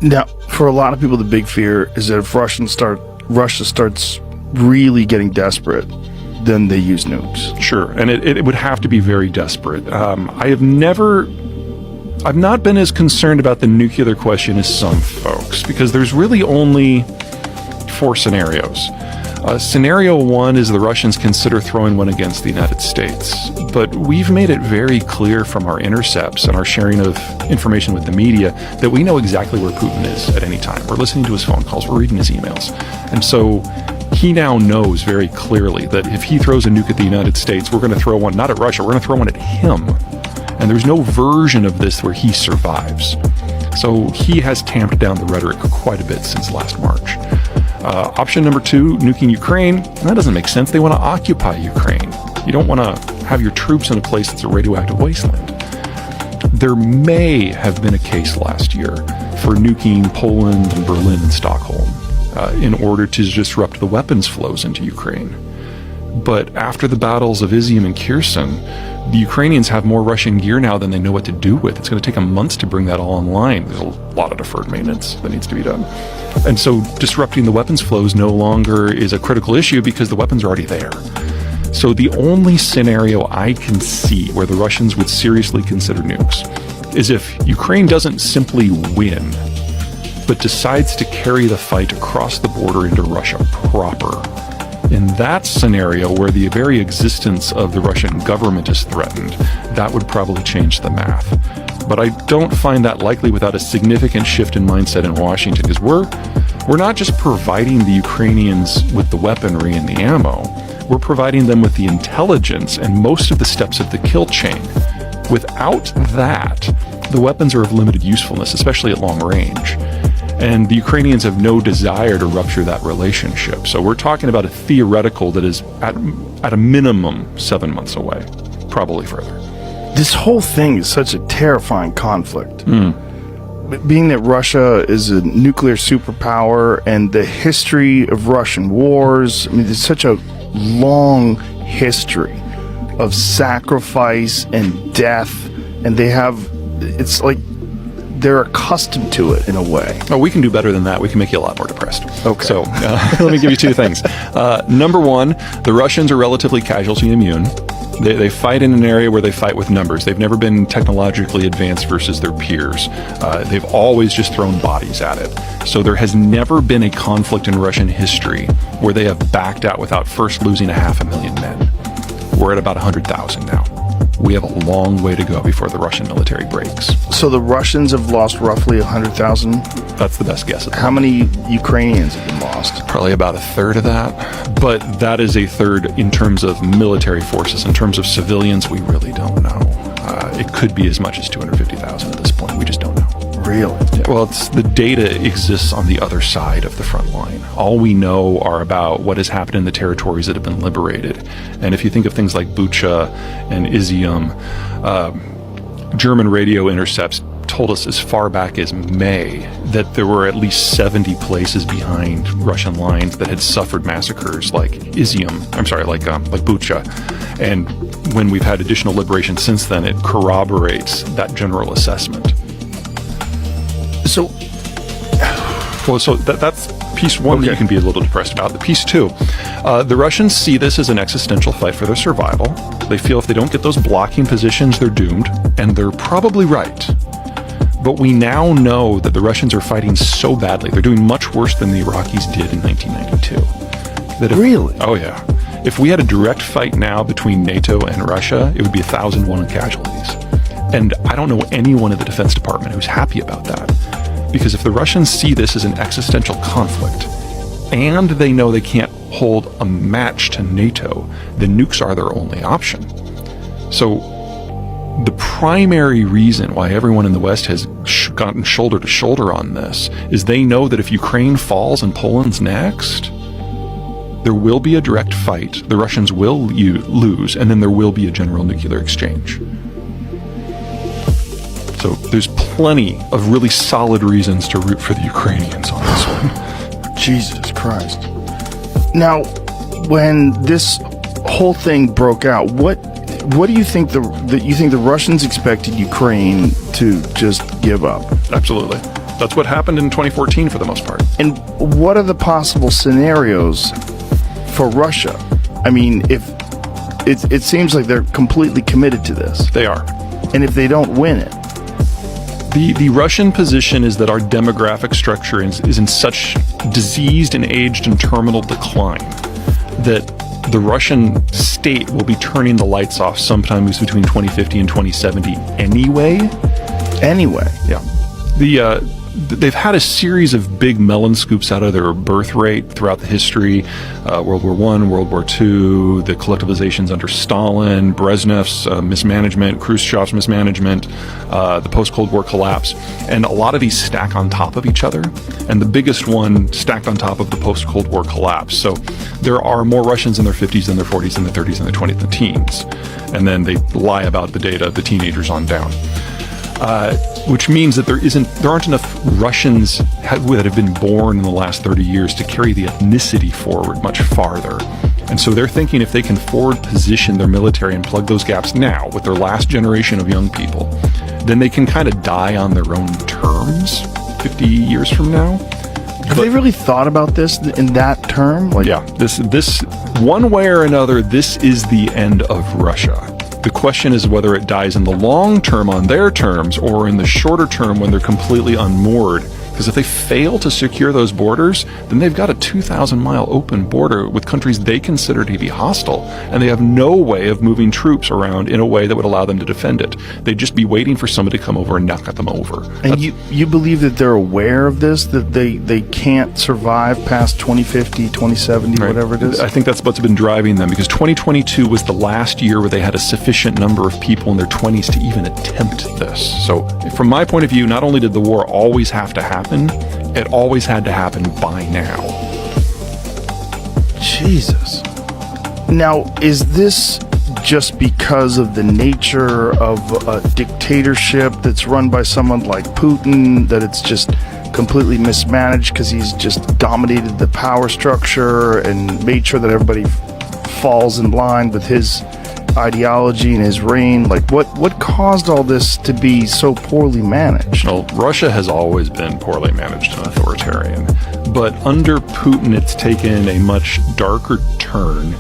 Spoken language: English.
Now, for a lot of people, the big fear is that if Russia starts really getting desperate, then they use nukes. Sure, and it would have to be very desperate. I've not been as concerned about the nuclear question as some folks, because there's really only 4 scenarios. Scenario 1 is the Russians consider throwing one against the United States. But we've made it very clear from our intercepts and our sharing of information with the media that we know exactly where Putin is at any time. We're listening to his phone calls, we're reading his emails. And so he now knows very clearly that if he throws a nuke at the United States, we're going to throw one not at Russia, we're going to throw one at him. And there's no version of this where he survives. So he has tamped down the rhetoric quite a bit since last March. Option number 2, nuking Ukraine. That doesn't make sense. They want to occupy Ukraine. You don't want to have your troops in a place that's a radioactive wasteland. There may have been a case last year for nuking Poland and Berlin and Stockholm in order to disrupt the weapons flows into Ukraine. But after the battles of Izium and Kherson, the Ukrainians have more Russian gear now than they know what to do with. It's going to take them months to bring that all online. There's a lot of deferred maintenance that needs to be done. And so disrupting the weapons flows no longer is a critical issue because the weapons are already there. So the only scenario I can see where the Russians would seriously consider nukes is if Ukraine doesn't simply win, but decides to carry the fight across the border into Russia proper. In that scenario, where the very existence of the Russian government is threatened, that would probably change the math. But I don't find that likely without a significant shift in mindset in Washington, because we're not just providing the Ukrainians with the weaponry and the ammo, we're providing them with the intelligence and most of the steps of the kill chain. Without that, the weapons are of limited usefulness, especially at long range. And the Ukrainians have no desire to rupture that relationship. So we're talking about a theoretical that is at a minimum 7 months away, probably further. This whole thing is such a terrifying conflict. Being that Russia is a nuclear superpower and the history of Russian wars, I mean, there's such a long history of sacrifice and death, and it's like they're accustomed to it in a way. Oh, we can do better than that. We can make you a lot more depressed. Okay. So let me give you 2 things. Number 1, the Russians are relatively casualty immune. They fight in an area where they fight with numbers. They've never been technologically advanced versus their peers. They've always just thrown bodies at it. So there has never been a conflict in Russian history where they have backed out without first losing 500,000 men. We're at about 100,000 now. We have a long way to go before the Russian military breaks. So the Russians have lost roughly 100,000? That's the best guess. How many Ukrainians have been lost? Probably about a third of that. But that is a third in terms of military forces. In terms of civilians, we really don't know. It could be as much as 250,000 at this point. We just don't know. Really? Well, the data exists on the other side of the front line. All we know are about what has happened in the territories that have been liberated. And if you think of things like Bucha and Izium, German radio intercepts told us as far back as May that there were at least 70 places behind Russian lines that had suffered massacres like Bucha. And when we've had additional liberation since then, it corroborates that general assessment. So that's piece 1 that you can be a little depressed about. The piece 2, the Russians see this as an existential fight for their survival. They feel if they don't get those blocking positions, they're doomed, and they're probably right. But we now know that the Russians are fighting so badly, they're doing much worse than the Iraqis did in 1992. Really? Oh yeah. If we had a direct fight now between NATO and Russia, it would be 1,001 casualties. And I don't know anyone in the Defense Department who's happy about that. Because if the Russians see this as an existential conflict, and they know they can't hold a match to NATO, then nukes are their only option. So the primary reason why everyone in the West has gotten shoulder to shoulder on this is they know that if Ukraine falls and Poland's next, there will be a direct fight, the Russians will lose, and then there will be a general nuclear exchange. So there's plenty of really solid reasons to root for the Ukrainians on this one. Jesus Christ. Now, when this whole thing broke out, what do you think the Russians expected Ukraine to just give up? Absolutely. That's what happened in 2014 for the most part. And what are the possible scenarios for Russia? I mean, if it seems like they're completely committed to this. They are. And if they don't win it? The Russian position is that our demographic structure is in such diseased and aged and terminal decline that the Russian state will be turning the lights off sometimes between 2050 and 2070 anyway. Yeah. They've had a series of big melon scoops out of their birth rate throughout the history. World War I, World War II, the collectivizations under Stalin, Brezhnev's mismanagement, Khrushchev's mismanagement, the post-Cold War collapse. And a lot of these stack on top of each other. And the biggest one stacked on top of the post-Cold War collapse. So there are more Russians in their 50s than their 40s and their 30s and their 20s and the teens. And then they lie about the data, the teenagers on down. Which means that there aren't enough Russians that have been born in the last 30 years to carry the ethnicity forward much farther. And so they're thinking if they can forward position their military and plug those gaps now with their last generation of young people, then they can kind of die on their own terms 50 years from now. Have they really thought about this in that term? Yeah, this one way or another, this is the end of Russia. The question is whether it dies in the long term on their terms or in the shorter term when they're completely unmoored. Because if they fail to secure those borders, then they've got a 2,000-mile open border with countries they consider to be hostile, and they have no way of moving troops around in a way that would allow them to defend it. They'd just be waiting for somebody to come over and knock them over. And you believe that they're aware of this, that they can't survive past 2050, 2070, right, whatever it is? I think that's what's been driving them, because 2022 was the last year where they had a sufficient number of people in their 20s to even attempt this. So from my point of view, not only did the war always have to happen, it always had to happen by now. Jesus. Now, is this just because of the nature of a dictatorship that's run by someone like Putin, that it's just completely mismanaged because he's just dominated the power structure and made sure that everybody falls in line with his ideology and his reign? Like, what caused all this to be so poorly managed? Well, Russia has always been poorly managed and authoritarian, but under Putin it's taken a much darker turn